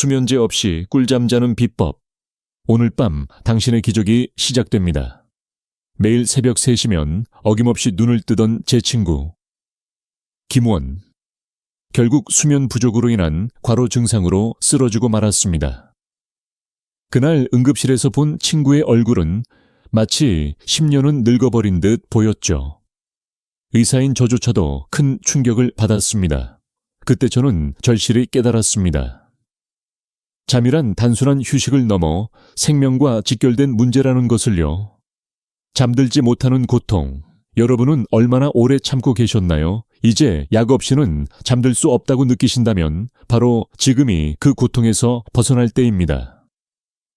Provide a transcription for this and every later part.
수면제 없이 꿀잠 자는 비법. 오늘 밤 당신의 기적이 시작됩니다. 매일 새벽 3시면 어김없이 눈을 뜨던 제 친구 김원. 결국 수면 부족으로 인한 과로 증상으로 쓰러지고 말았습니다. 그날 응급실에서 본 친구의 얼굴은 마치 10년은 늙어버린 듯 보였죠. 의사인 저조차도 큰 충격을 받았습니다. 그때 저는 절실히 깨달았습니다. 잠이란 단순한 휴식을 넘어 생명과 직결된 문제라는 것을요. 잠들지 못하는 고통, 여러분은 얼마나 오래 참고 계셨나요? 이제 약 없이는 잠들 수 없다고 느끼신다면 바로 지금이 그 고통에서 벗어날 때입니다.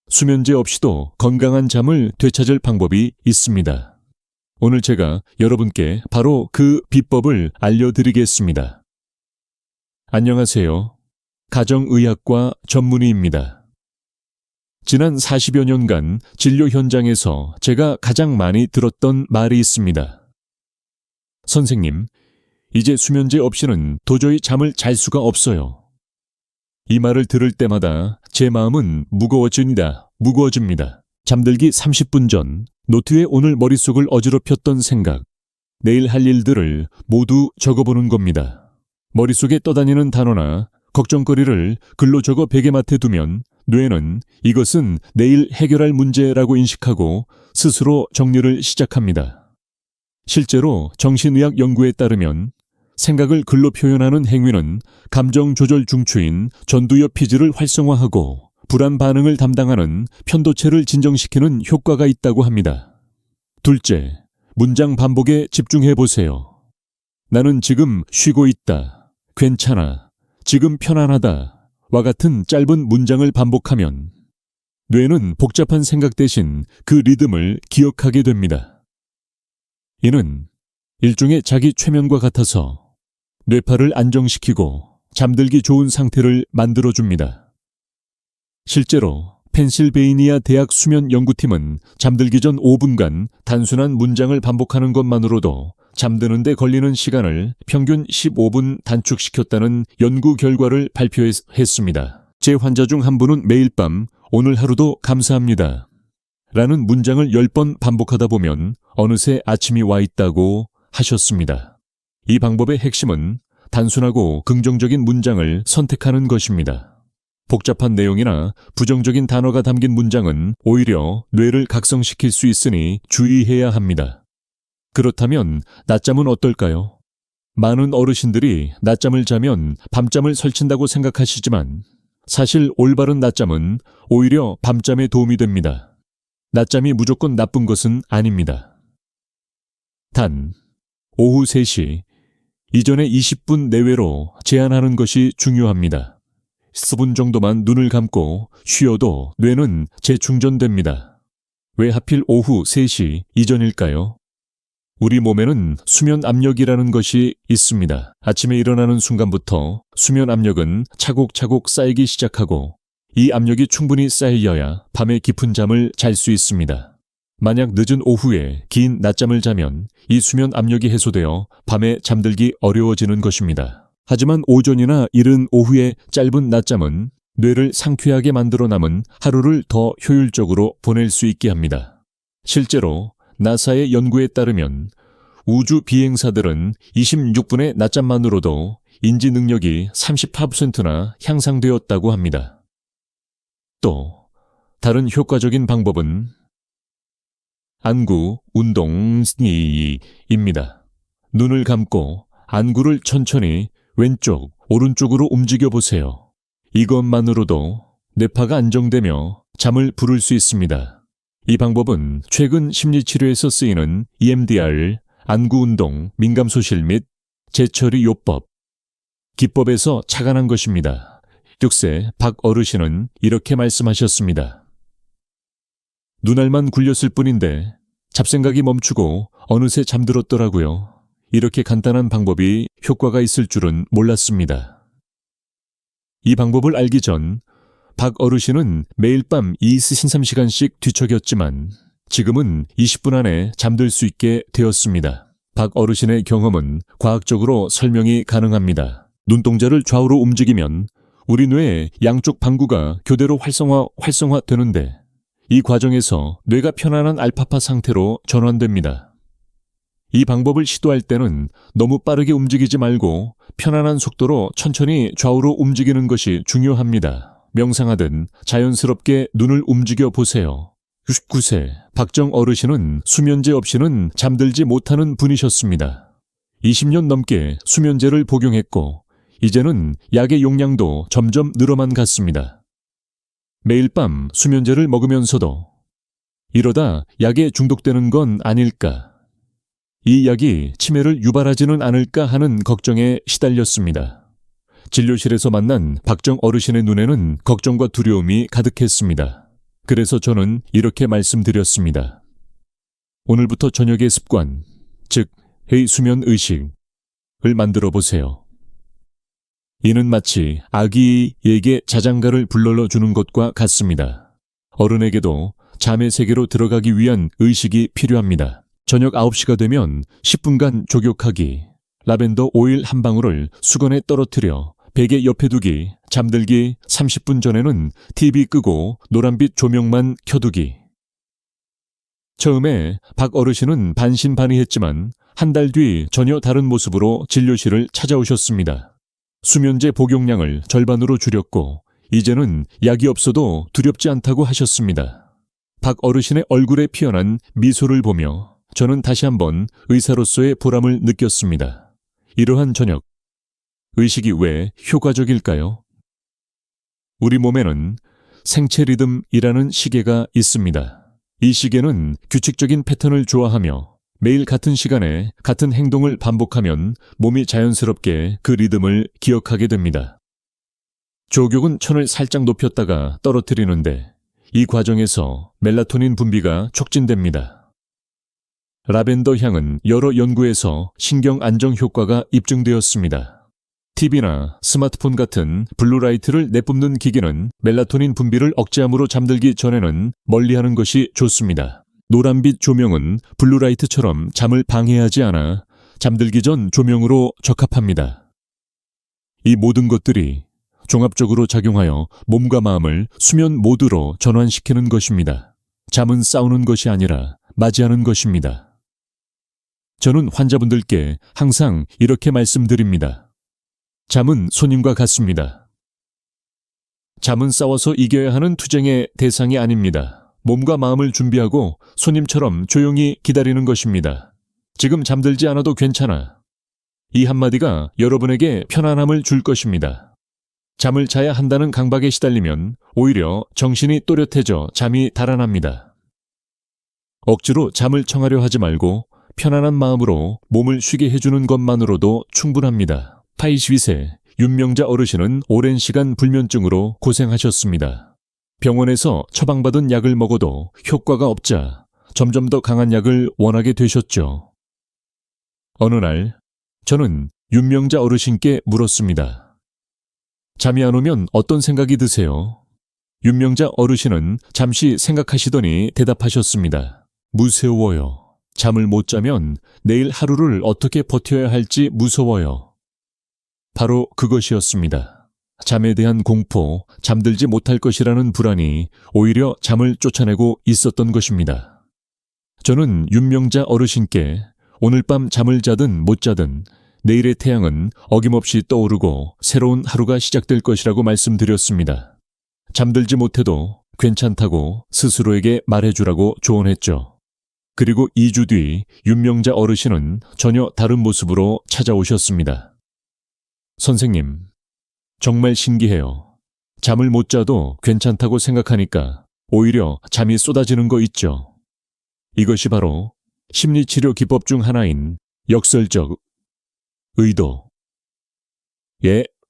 수면제 없이도 건강한 잠을 되찾을 방법이 있습니다. 오늘 제가 여러분께 바로 그 비법을 알려드리겠습니다. 안녕하세요. 가정의학과 전문의입니다. 지난 40여 년간 진료 현장에서 제가 가장 많이 들었던 말이 있습니다. 선생님, 이제 수면제 없이는 도저히 잠을 잘 수가 없어요. 이 말을 들을 때마다 제 마음은 무거워집니다. 잠들기 30분 전 노트에 오늘 머릿속을 어지럽혔던 생각, 내일 할 일들을 모두 적어보는 겁니다. 머릿속에 떠다니는 단어나 걱정거리를 글로 적어 베개맡에 두면 뇌는 이것은 내일 해결할 문제라고 인식하고 스스로 정리를 시작합니다. 실제로 정신의학 연구에 따르면 생각을 글로 표현하는 행위는 감정 조절 중추인 전두엽 피지를 활성화하고 불안 반응을 담당하는 편도체를 진정시키는 효과가 있다고 합니다. 둘째, 문장 반복에 집중해 보세요. 나는 지금 쉬고 있다. 괜찮아. 지금 편안하다. 와 같은 짧은 문장을 반복하면 뇌는 복잡한 생각 대신 그 리듬을 기억하게 됩니다. 이는 일종의 자기 최면과 같아서 뇌파를 안정시키고 잠들기 좋은 상태를 만들어줍니다. 실제로 펜실베이니아 대학 수면 연구팀은 잠들기 전 5분간 단순한 문장을 반복하는 것만으로도 잠드는 데 걸리는 시간을 평균 15분 단축시켰다는 연구 결과를 발표했습니다. 제 환자 중 한 분은 매일 밤 오늘 하루도 감사합니다 라는 문장을 10번 반복하다 보면 어느새 아침이 와 있다고 하셨습니다. 이 방법의 핵심은 단순하고 긍정적인 문장을 선택하는 것입니다. 복잡한 내용이나 부정적인 단어가 담긴 문장은 오히려 뇌를 각성시킬 수 있으니 주의해야 합니다. 그렇다면 낮잠은 어떨까요? 많은 어르신들이 낮잠을 자면 밤잠을 설친다고 생각하시지만 사실 올바른 낮잠은 오히려 밤잠에 도움이 됩니다. 낮잠이 무조건 나쁜 것은 아닙니다. 단, 오후 3시 이전에 20분 내외로 제한하는 것이 중요합니다. 10분 정도만 눈을 감고 쉬어도 뇌는 재충전됩니다. 왜 하필 오후 3시 이전일까요? 우리 몸에는 수면 압력이라는 것이 있습니다. 아침에 일어나는 순간부터 수면 압력은 차곡차곡 쌓이기 시작하고 이 압력이 충분히 쌓여야 밤에 깊은 잠을 잘 수 있습니다. 만약 늦은 오후에 긴 낮잠을 자면 이 수면 압력이 해소되어 밤에 잠들기 어려워지는 것입니다. 하지만 오전이나 이른 오후의 짧은 낮잠은 뇌를 상쾌하게 만들어 남은 하루를 더 효율적으로 보낼 수 있게 합니다. 실제로 나사의 연구에 따르면 우주 비행사들은 26분의 낮잠만으로도 인지 능력이 34%나 향상되었다고 합니다. 또 다른 효과적인 방법은 안구 운동입니다. 눈을 감고 안구를 천천히 왼쪽, 오른쪽으로 움직여 보세요. 이것만으로도 뇌파가 안정되며 잠을 부를 수 있습니다. 이 방법은 최근 심리치료에서 쓰이는 EMDR, 안구운동, 민감소실 및 재처리 요법, 기법에서 착안한 것입니다. 6세 박 어르신은 이렇게 말씀하셨습니다. 눈알만 굴렸을 뿐인데 잡생각이 멈추고 어느새 잠들었더라고요. 이렇게 간단한 방법이 효과가 있을 줄은 몰랐습니다. 이 방법을 알기 전 박 어르신은 매일 밤 23시간씩 뒤척였지만 지금은 20분 안에 잠들 수 있게 되었습니다. 박 어르신의 경험은 과학적으로 설명이 가능합니다. 눈동자를 좌우로 움직이면 우리 뇌의 양쪽 방구가 교대로 활성화되는데 이 과정에서 뇌가 편안한 알파파 상태로 전환됩니다. 이 방법을 시도할 때는 너무 빠르게 움직이지 말고 편안한 속도로 천천히 좌우로 움직이는 것이 중요합니다. 명상하듯 자연스럽게 눈을 움직여 보세요. 69세 박정 어르신은 수면제 없이는 잠들지 못하는 분이셨습니다. 20년 넘게 수면제를 복용했고 이제는 약의 용량도 점점 늘어만 갔습니다. 매일 밤 수면제를 먹으면서도 이러다 약에 중독되는 건 아닐까, 이 약이 치매를 유발하지는 않을까 하는 걱정에 시달렸습니다. 진료실에서 만난 박정 어르신의 눈에는 걱정과 두려움이 가득했습니다. 그래서 저는 이렇게 말씀드렸습니다. 오늘부터 저녁의 습관, 즉 해수면 의식을 만들어 보세요. 이는 마치 아기에게 자장가를 불러러 주는 것과 같습니다. 어른에게도 잠의 세계로 들어가기 위한 의식이 필요합니다. 저녁 9시가 되면 10분간 족욕하기, 라벤더 오일 한 방울을 수건에 떨어뜨려 베개 옆에 두기, 잠들기 30분 전에는 TV 끄고 노란빛 조명만 켜두기. 처음에 박 어르신은 반신반의했지만 한 달 뒤 전혀 다른 모습으로 진료실을 찾아오셨습니다. 수면제 복용량을 절반으로 줄였고 이제는 약이 없어도 두렵지 않다고 하셨습니다. 박 어르신의 얼굴에 피어난 미소를 보며 저는 다시 한번 의사로서의 보람을 느꼈습니다. 이러한 저녁 의식이 왜 효과적일까요? 우리 몸에는 생체 리듬이라는 시계가 있습니다. 이 시계는 규칙적인 패턴을 좋아하며 매일 같은 시간에 같은 행동을 반복하면 몸이 자연스럽게 그 리듬을 기억하게 됩니다. 족욕은 천을 살짝 높였다가 떨어뜨리는데 이 과정에서 멜라토닌 분비가 촉진됩니다. 라벤더 향은 여러 연구에서 신경 안정 효과가 입증되었습니다. TV나 스마트폰 같은 블루라이트를 내뿜는 기기는 멜라토닌 분비를 억제함으로 잠들기 전에는 멀리하는 것이 좋습니다. 노란빛 조명은 블루라이트처럼 잠을 방해하지 않아 잠들기 전 조명으로 적합합니다. 이 모든 것들이 종합적으로 작용하여 몸과 마음을 수면 모드로 전환시키는 것입니다. 잠은 싸우는 것이 아니라 맞이하는 것입니다. 저는 환자분들께 항상 이렇게 말씀드립니다. 잠은 손님과 같습니다. 잠은 싸워서 이겨야 하는 투쟁의 대상이 아닙니다. 몸과 마음을 준비하고 손님처럼 조용히 기다리는 것입니다. 지금 잠들지 않아도 괜찮아. 이 한마디가 여러분에게 편안함을 줄 것입니다. 잠을 자야 한다는 강박에 시달리면 오히려 정신이 또렷해져 잠이 달아납니다. 억지로 잠을 청하려 하지 말고 편안한 마음으로 몸을 쉬게 해주는 것만으로도 충분합니다. 82세 윤명자 어르신은 오랜 시간 불면증으로 고생하셨습니다. 병원에서 처방받은 약을 먹어도 효과가 없자 점점 더 강한 약을 원하게 되셨죠. 어느 날 저는 윤명자 어르신께 물었습니다. 잠이 안 오면 어떤 생각이 드세요? 윤명자 어르신은 잠시 생각하시더니 대답하셨습니다. 무서워요. 잠을 못 자면 내일 하루를 어떻게 버텨야 할지 무서워요. 바로 그것이었습니다. 잠에 대한 공포, 잠들지 못할 것이라는 불안이 오히려 잠을 쫓아내고 있었던 것입니다. 저는 윤명자 어르신께 오늘 밤 잠을 자든 못 자든 내일의 태양은 어김없이 떠오르고 새로운 하루가 시작될 것이라고 말씀드렸습니다. 잠들지 못해도 괜찮다고 스스로에게 말해주라고 조언했죠. 그리고 2주 뒤 윤명자 어르신은 전혀 다른 모습으로 찾아오셨습니다. 선생님, 정말 신기해요. 잠을 못 자도 괜찮다고 생각하니까 오히려 잠이 쏟아지는 거 있죠. 이것이 바로 심리치료 기법 중 하나인 역설적 의도의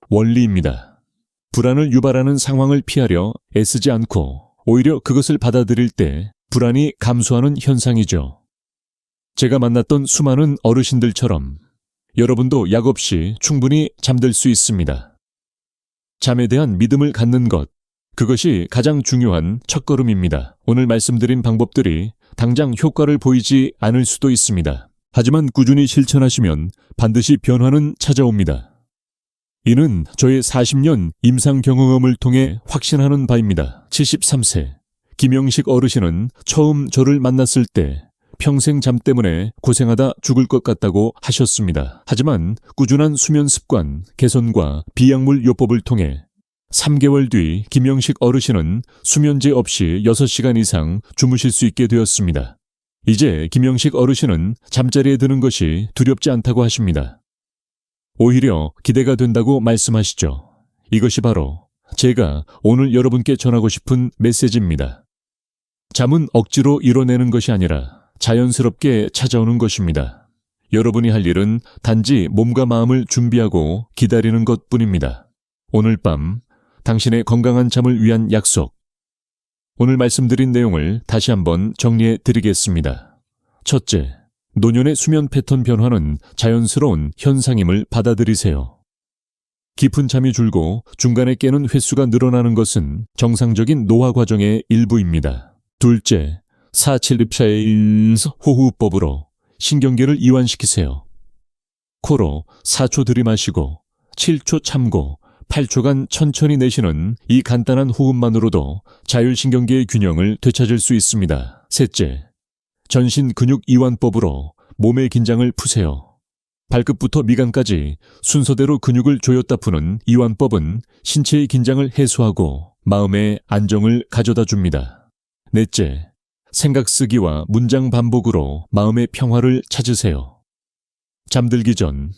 원리입니다. 불안을 유발하는 상황을 피하려 애쓰지 않고 오히려 그것을 받아들일 때 불안이 감소하는 현상이죠. 제가 만났던 수많은 어르신들처럼 여러분도 약 없이 충분히 잠들 수 있습니다. 잠에 대한 믿음을 갖는 것, 그것이 가장 중요한 첫걸음입니다. 오늘 말씀드린 방법들이 당장 효과를 보이지 않을 수도 있습니다. 하지만 꾸준히 실천하시면 반드시 변화는 찾아옵니다. 이는 저의 40년 임상 경험을 통해 확신하는 바입니다. 73세. 김영식 어르신은 처음 저를 만났을 때 평생 잠 때문에 고생하다 죽을 것 같다고 하셨습니다. 하지만 꾸준한 수면 습관 개선과 비약물 요법을 통해 3개월 뒤 김영식 어르신은 수면제 없이 6시간 이상 주무실 수 있게 되었습니다. 이제 김영식 어르신은 잠자리에 드는 것이 두렵지 않다고 하십니다. 오히려 기대가 된다고 말씀하시죠. 이것이 바로 제가 오늘 여러분께 전하고 싶은 메시지입니다. 잠은 억지로 이뤄내는 것이 아니라 자연스럽게 찾아오는 것입니다. 여러분이 할 일은 단지 몸과 마음을 준비하고 기다리는 것뿐입니다. 오늘 밤 당신의 건강한 잠을 위한 약속. 오늘 말씀드린 내용을 다시 한번 정리해 드리겠습니다. 첫째, 노년의 수면 패턴 변화는 자연스러운 현상임을 받아들이세요. 깊은 잠이 줄고 중간에 깨는 횟수가 늘어나는 것은 정상적인 노화 과정의 일부입니다. 둘째, 4-7-6-8 호흡법으로 신경계를 이완시키세요. 코로 4초 들이마시고 7초 참고 8초간 천천히 내쉬는 이 간단한 호흡만으로도 자율신경계의 균형을 되찾을 수 있습니다. 셋째, 전신 근육 이완법으로 몸의 긴장을 푸세요. 발끝부터 미간까지 순서대로 근육을 조였다 푸는 이완법은 신체의 긴장을 해소하고 마음의 안정을 가져다 줍니다. 넷째, 생각 쓰기와 문장 반복으로 마음의 평화를 찾으세요. 잠들기 전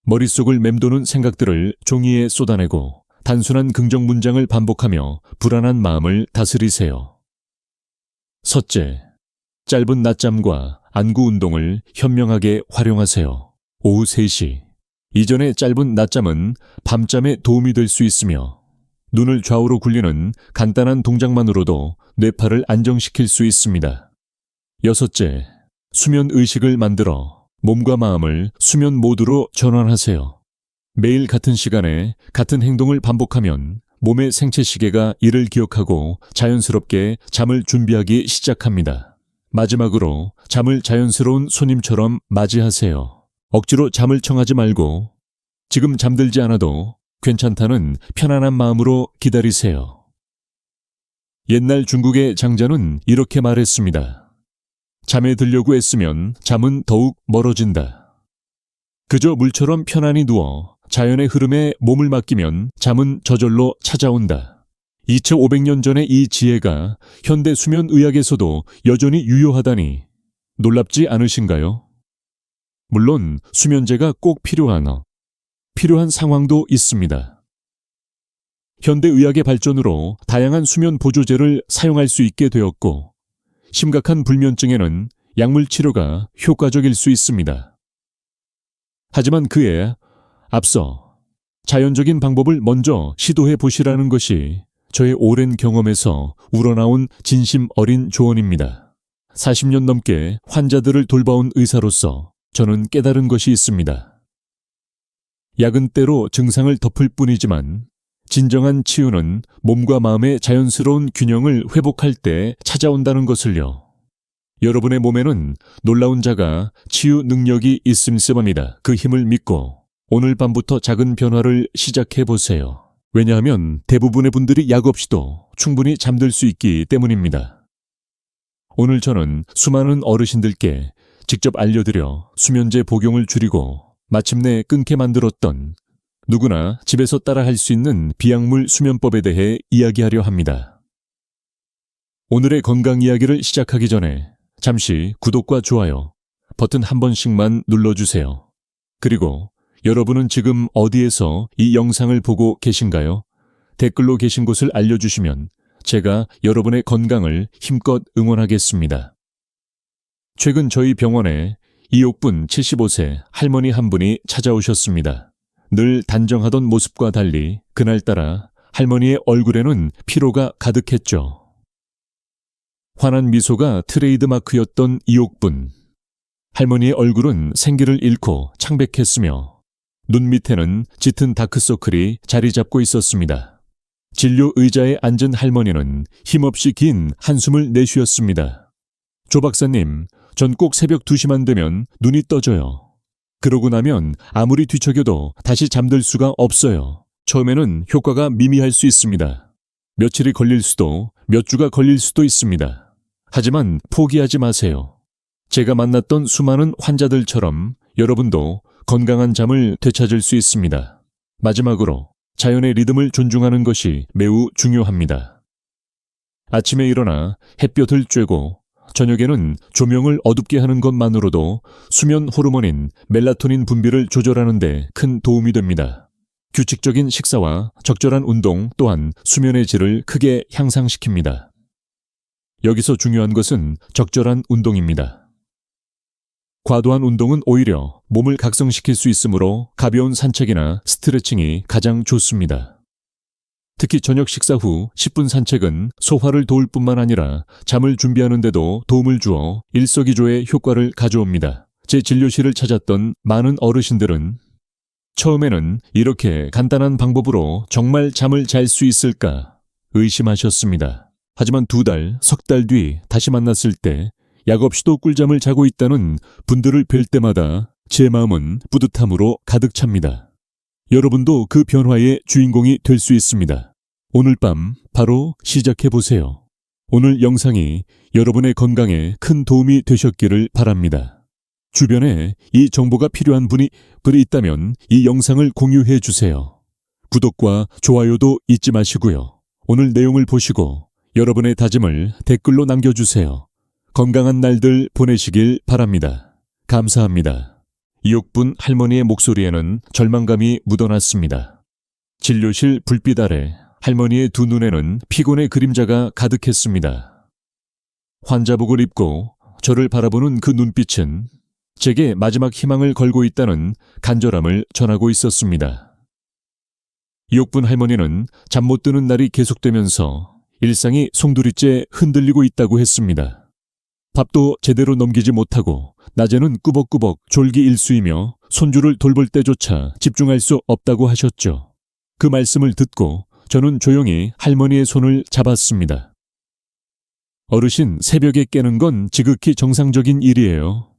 머릿속을 맴도는 생각들을 종이에 쏟아내고 단순한 긍정 문장을 반복하며 불안한 마음을 다스리세요. 섯째, 짧은 낮잠과 안구 운동을 현명하게 활용하세요. 오후 3시. 이전의 짧은 낮잠은 밤잠에 도움이 될 수 있으며 눈을 좌우로 굴리는 간단한 동작만으로도 뇌파를 안정시킬 수 있습니다. 여섯째, 수면 의식을 만들어 몸과 마음을 수면 모드로 전환하세요. 매일 같은 시간에 같은 행동을 반복하면 몸의 생체 시계가 이를 기억하고 자연스럽게 잠을 준비하기 시작합니다. 마지막으로 잠을 자연스러운 손님처럼 맞이하세요. 억지로 잠을 청하지 말고 지금 잠들지 않아도 괜찮다는 편안한 마음으로 기다리세요. 옛날 중국의 장자는 이렇게 말했습니다. 잠에 들려고 애쓰면 잠은 더욱 멀어진다. 그저 물처럼 편안히 누워 자연의 흐름에 몸을 맡기면 잠은 저절로 찾아온다. 2500년 전의 이 지혜가 현대 수면 의학에서도 여전히 유효하다니 놀랍지 않으신가요? 물론 수면제가 꼭 필요한 상황도 있습니다. 현대 의학의 발전으로 다양한 수면 보조제를 사용할 수 있게 되었고 심각한 불면증에는 약물 치료가 효과적일 수 있습니다. 하지만 그에 앞서 자연적인 방법을 먼저 시도해 보시라는 것이 저의 오랜 경험에서 우러나온 진심 어린 조언입니다. 40년 넘게 환자들을 돌봐온 의사로서 저는 깨달은 것이 있습니다. 약은 때로 증상을 덮을 뿐이지만 진정한 치유는 몸과 마음의 자연스러운 균형을 회복할 때 찾아온다는 것을요. 여러분의 몸에는 놀라운 자가 치유 능력이 있음습니다. 그 힘을 믿고 오늘 밤부터 작은 변화를 시작해 보세요. 왜냐하면 대부분의 분들이 약 없이도 충분히 잠들 수 있기 때문입니다. 오늘 저는 수많은 어르신들께 직접 알려드려 수면제 복용을 줄이고 마침내 끊게 만들었던 누구나 집에서 따라 할 수 있는 비약물 수면법에 대해 이야기하려 합니다. 오늘의 건강 이야기를 시작하기 전에 잠시 구독과 좋아요 버튼 한 번씩만 눌러주세요. 그리고 여러분은 지금 어디에서 이 영상을 보고 계신가요? 댓글로 계신 곳을 알려주시면 제가 여러분의 건강을 힘껏 응원하겠습니다. 최근 저희 병원에 이옥분 75세 할머니 한 분이 찾아오셨습니다. 늘 단정하던 모습과 달리 그날따라 할머니의 얼굴에는 피로가 가득했죠. 환한 미소가 트레이드 마크였던 이옥분. 할머니의 얼굴은 생기를 잃고 창백했으며 눈 밑에는 짙은 다크서클이 자리 잡고 있었습니다. 진료 의자에 앉은 할머니는 힘없이 긴 한숨을 내쉬었습니다. 조 박사님, 전 꼭 새벽 2시만 되면 눈이 떠져요. 그러고 나면 아무리 뒤척여도 다시 잠들 수가 없어요. 처음에는 효과가 미미할 수 있습니다. 며칠이 걸릴 수도 몇 주가 걸릴 수도 있습니다. 하지만 포기하지 마세요. 제가 만났던 수많은 환자들처럼 여러분도 건강한 잠을 되찾을 수 있습니다. 마지막으로 자연의 리듬을 존중하는 것이 매우 중요합니다. 아침에 일어나 햇볕을 쬐고 저녁에는 조명을 어둡게 하는 것만으로도 수면 호르몬인 멜라토닌 분비를 조절하는 데 큰 도움이 됩니다. 규칙적인 식사와 적절한 운동 또한 수면의 질을 크게 향상시킵니다. 여기서 중요한 것은 적절한 운동입니다. 과도한 운동은 오히려 몸을 각성시킬 수 있으므로 가벼운 산책이나 스트레칭이 가장 좋습니다. 특히 저녁 식사 후 10분 산책은 소화를 도울 뿐만 아니라 잠을 준비하는 데도 도움을 주어 일석이조의 효과를 가져옵니다. 제 진료실을 찾았던 많은 어르신들은 처음에는 이렇게 간단한 방법으로 정말 잠을 잘 수 있을까 의심하셨습니다. 하지만 2달, 석 달 뒤 다시 만났을 때 약 없이도 꿀잠을 자고 있다는 분들을 뵐 때마다 제 마음은 뿌듯함으로 가득 찹니다. 여러분도 그 변화의 주인공이 될 수 있습니다. 오늘 밤 바로 시작해보세요. 오늘 영상이 여러분의 건강에 큰 도움이 되셨기를 바랍니다. 주변에 이 정보가 필요한 분이 있다면 이 영상을 공유해 주세요. 구독과 좋아요도 잊지 마시고요. 오늘 내용을 보시고 여러분의 다짐을 댓글로 남겨주세요. 건강한 날들 보내시길 바랍니다. 감사합니다. 이옥분 할머니의 목소리에는 절망감이 묻어났습니다. 진료실 불빛 아래 할머니의 두 눈에는 피곤의 그림자가 가득했습니다. 환자복을 입고 저를 바라보는 그 눈빛은 제게 마지막 희망을 걸고 있다는 간절함을 전하고 있었습니다. 이옥분 할머니는 잠 못 드는 날이 계속되면서 일상이 송두리째 흔들리고 있다고 했습니다. 밥도 제대로 넘기지 못하고 낮에는 꾸벅꾸벅 졸기 일수이며 손주를 돌볼 때조차 집중할 수 없다고 하셨죠. 그 말씀을 듣고 저는 조용히 할머니의 손을 잡았습니다. 어르신, 새벽에 깨는 건 지극히 정상적인 일이에요.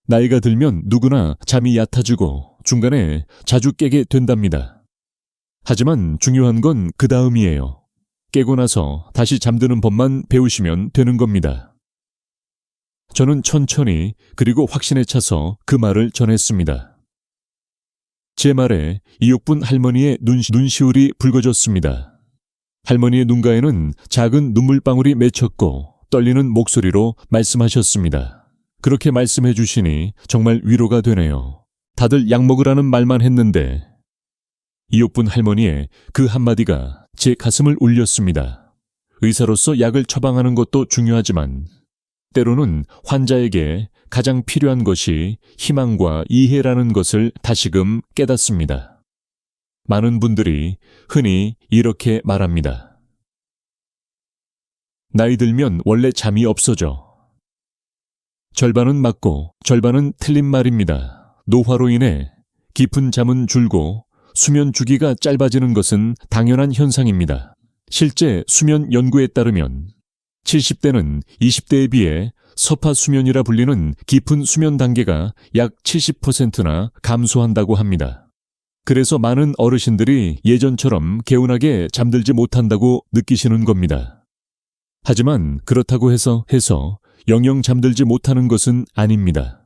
나이가 들면 누구나 잠이 얕아지고 중간에 자주 깨게 된답니다. 하지만 중요한 건 그 다음이에요. 깨고 나서 다시 잠드는 법만 배우시면 되는 겁니다. 저는 천천히 그리고 확신에 차서 그 말을 전했습니다. 제 말에 이옥분 할머니의 눈시울이 붉어졌습니다. 할머니의 눈가에는 작은 눈물방울이 맺혔고 떨리는 목소리로 말씀하셨습니다. 그렇게 말씀해 주시니 정말 위로가 되네요. 다들 약 먹으라는 말만 했는데 이옥분 할머니의 그 한마디가 제 가슴을 울렸습니다. 의사로서 약을 처방하는 것도 중요하지만 때로는 환자에게 가장 필요한 것이 희망과 이해라는 것을 다시금 깨닫습니다. 많은 분들이 흔히 이렇게 말합니다. 나이 들면 원래 잠이 없어져. 절반은 맞고 절반은 틀린 말입니다. 노화로 인해 깊은 잠은 줄고 수면 주기가 짧아지는 것은 당연한 현상입니다. 실제 수면 연구에 따르면 70대는 20대에 비해 서파 수면이라 불리는 깊은 수면 단계가 약 70%나 감소한다고 합니다. 그래서 많은 어르신들이 예전처럼 개운하게 잠들지 못한다고 느끼시는 겁니다. 하지만 그렇다고 해서 영영 잠들지 못하는 것은 아닙니다.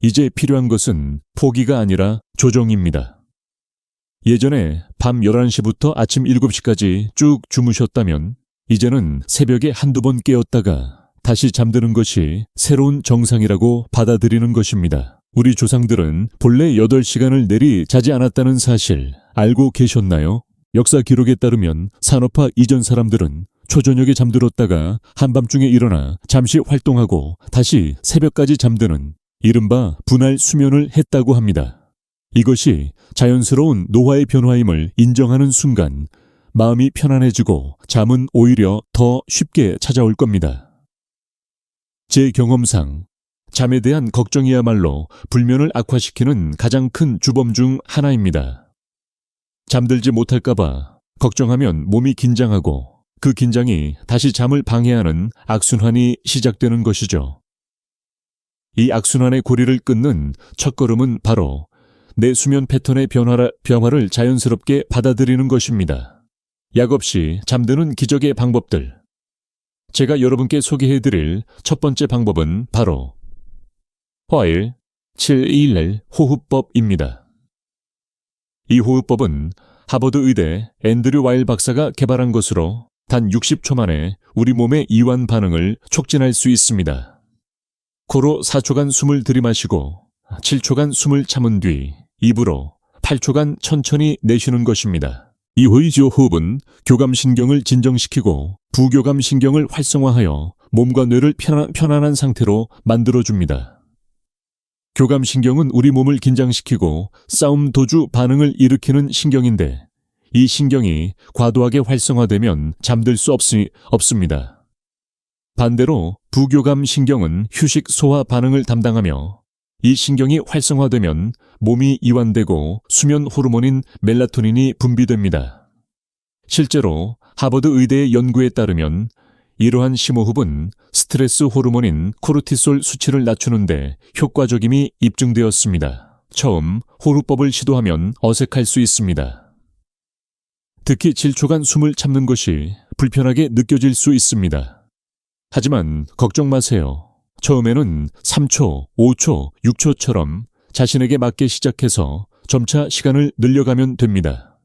이제 필요한 것은 포기가 아니라 조정입니다. 예전에 밤 11시부터 아침 7시까지 쭉 주무셨다면 이제는 새벽에 한두 번 깨었다가 다시 잠드는 것이 새로운 정상이라고 받아들이는 것입니다. 우리 조상들은 본래 8시간을 내리 자지 않았다는 사실 알고 계셨나요? 역사 기록에 따르면 산업화 이전 사람들은 초저녁에 잠들었다가 한밤중에 일어나 잠시 활동하고 다시 새벽까지 잠드는 이른바 분할 수면을 했다고 합니다. 이것이 자연스러운 노화의 변화임을 인정하는 순간 마음이 편안해지고 잠은 오히려 더 쉽게 찾아올 겁니다. 제 경험상 잠에 대한 걱정이야말로 불면을 악화시키는 가장 큰 주범 중 하나입니다. 잠들지 못할까봐 걱정하면 몸이 긴장하고 그 긴장이 다시 잠을 방해하는 악순환이 시작되는 것이죠. 이 악순환의 고리를 끊는 첫걸음은 바로 내 수면 패턴의 변화를 자연스럽게 받아들이는 것입니다. 약 없이 잠드는 기적의 방법들. 제가 여러분께 소개해드릴 첫 번째 방법은 바로 화일 721 호흡법입니다. 이 호흡법은 하버드 의대 앤드류 와일 박사가 개발한 것으로 단 60초 만에 우리 몸의 이완 반응을 촉진할 수 있습니다. 코로 4초간 숨을 들이마시고 7초간 숨을 참은 뒤 입으로 8초간 천천히 내쉬는 것입니다. 이 호흡은 교감신경을 진정시키고 부교감신경을 활성화하여 몸과 뇌를 편안한 상태로 만들어줍니다. 교감신경은 우리 몸을 긴장시키고 싸움 도주 반응을 일으키는 신경인데 이 신경이 과도하게 활성화되면 잠들 수 없습니다. 반대로 부교감신경은 휴식 소화 반응을 담당하며 이 신경이 활성화되면 몸이 이완되고 수면 호르몬인 멜라토닌이 분비됩니다. 실제로 하버드 의대의 연구에 따르면 이러한 심호흡은 스트레스 호르몬인 코르티솔 수치를 낮추는데 효과적임이 입증되었습니다. 처음 호흡법을 시도하면 어색할 수 있습니다. 특히 7초간 숨을 참는 것이 불편하게 느껴질 수 있습니다. 하지만 걱정 마세요. 처음에는 3초, 5초, 6초처럼 자신에게 맞게 시작해서 점차 시간을 늘려가면 됩니다.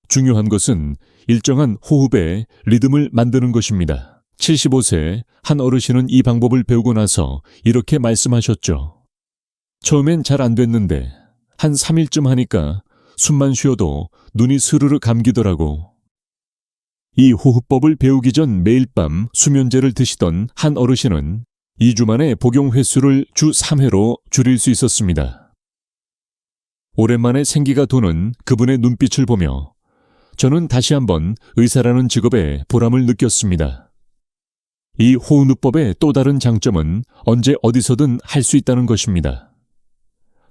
중요한 것은 일정한 호흡의 리듬을 만드는 것입니다. 75세 한 어르신은 이 방법을 배우고 나서 이렇게 말씀하셨죠. 처음엔 잘 안 됐는데 한 3일쯤 하니까 숨만 쉬어도 눈이 스르르 감기더라고. 이 호흡법을 배우기 전 매일 밤 수면제를 드시던 한 어르신은 2주 만에 복용 횟수를 주 3회로 줄일 수 있었습니다. 오랜만에 생기가 도는 그분의 눈빛을 보며 저는 다시 한번 의사라는 직업에 보람을 느꼈습니다. 이 호흡법의 또 다른 장점은 언제 어디서든 할 수 있다는 것입니다.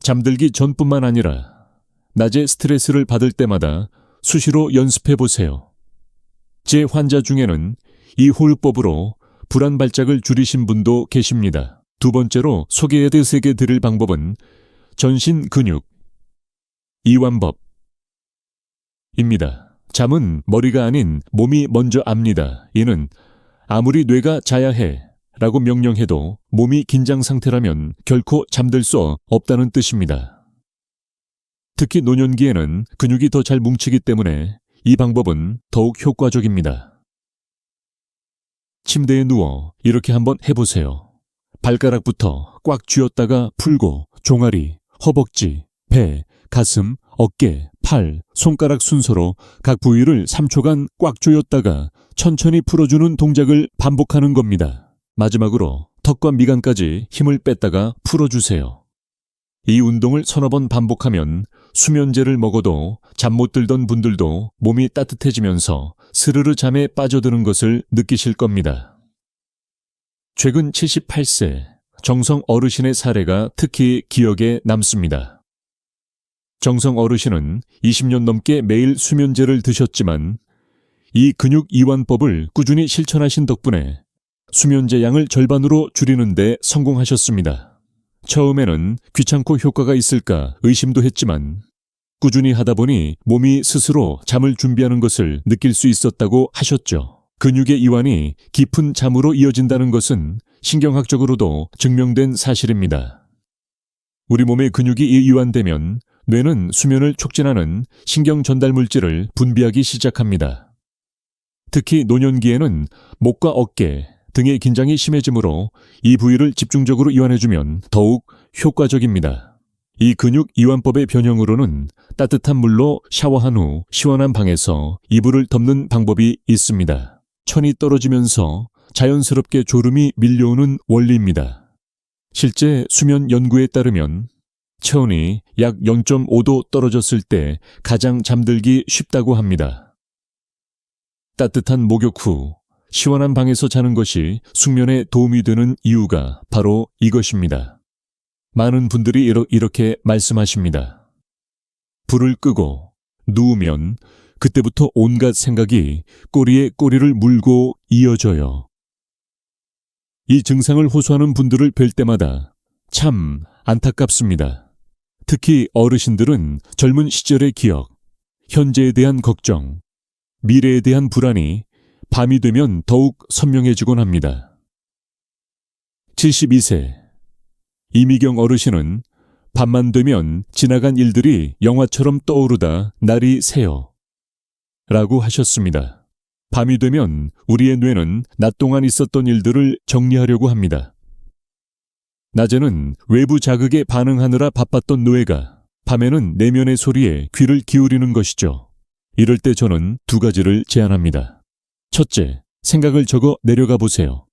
잠들기 전뿐만 아니라 낮에 스트레스를 받을 때마다 수시로 연습해 보세요. 제 환자 중에는 이 호흡법으로 불안 발작을 줄이신 분도 계십니다. 두 번째로 소개해드릴 방법은 전신 근육 이완법입니다. 잠은 머리가 아닌 몸이 먼저 압니다. 이는 아무리 뇌가 자야 해 라고 명령해도 몸이 긴장 상태라면 결코 잠들 수 없다는 뜻입니다. 특히 노년기에는 근육이 더 잘 뭉치기 때문에 이 방법은 더욱 효과적입니다. 침대에 누워 이렇게 한번 해보세요. 발가락부터 꽉 쥐었다가 풀고 종아리, 허벅지, 배, 가슴, 어깨, 팔, 손가락 순서로 각 부위를 3초간 꽉 조였다가 천천히 풀어주는 동작을 반복하는 겁니다. 마지막으로 턱과 미간까지 힘을 뺐다가 풀어주세요. 이 운동을 서너 번 반복하면 수면제를 먹어도 잠 못 들던 분들도 몸이 따뜻해지면서 스르르 잠에 빠져드는 것을 느끼실 겁니다. 최근 78세 정성 어르신의 사례가 특히 기억에 남습니다. 정성 어르신은 20년 넘게 매일 수면제를 드셨지만 이 근육 이완법을 꾸준히 실천하신 덕분에 수면제 양을 절반으로 줄이는 데 성공하셨습니다. 처음에는 귀찮고 효과가 있을까 의심도 했지만 꾸준히 하다 보니 몸이 스스로 잠을 준비하는 것을 느낄 수 있었다고 하셨죠. 근육의 이완이 깊은 잠으로 이어진다는 것은 신경학적으로도 증명된 사실입니다. 우리 몸의 근육이 이완되면 뇌는 수면을 촉진하는 신경 전달 물질을 분비하기 시작합니다. 특히 노년기에는 목과 어깨, 등의 긴장이 심해지므로 이 부위를 집중적으로 이완해주면 더욱 효과적입니다. 이 근육 이완법의 변형으로는 따뜻한 물로 샤워한 후 시원한 방에서 이불을 덮는 방법이 있습니다. 천이 떨어지면서 자연스럽게 졸음이 밀려오는 원리입니다. 실제 수면 연구에 따르면 체온이 약 0.5도 떨어졌을 때 가장 잠들기 쉽다고 합니다. 따뜻한 목욕 후 시원한 방에서 자는 것이 숙면에 도움이 되는 이유가 바로 이것입니다. 많은 분들이 이렇게 말씀하십니다. 불을 끄고 누우면 그때부터 온갖 생각이 꼬리에 꼬리를 물고 이어져요. 이 증상을 호소하는 분들을 뵐 때마다 참 안타깝습니다. 특히 어르신들은 젊은 시절의 기억, 현재에 대한 걱정, 미래에 대한 불안이 밤이 되면 더욱 선명해지곤 합니다. 72세 이미경 어르신은 밤만 되면 지나간 일들이 영화처럼 떠오르다 날이 새요 라고 하셨습니다. 밤이 되면 우리의 뇌는 낮 동안 있었던 일들을 정리하려고 합니다. 낮에는 외부 자극에 반응하느라 바빴던 뇌가 밤에는 내면의 소리에 귀를 기울이는 것이죠. 이럴 때 저는 두 가지를 제안합니다. 첫째, 생각을 적어 내려가 보세요.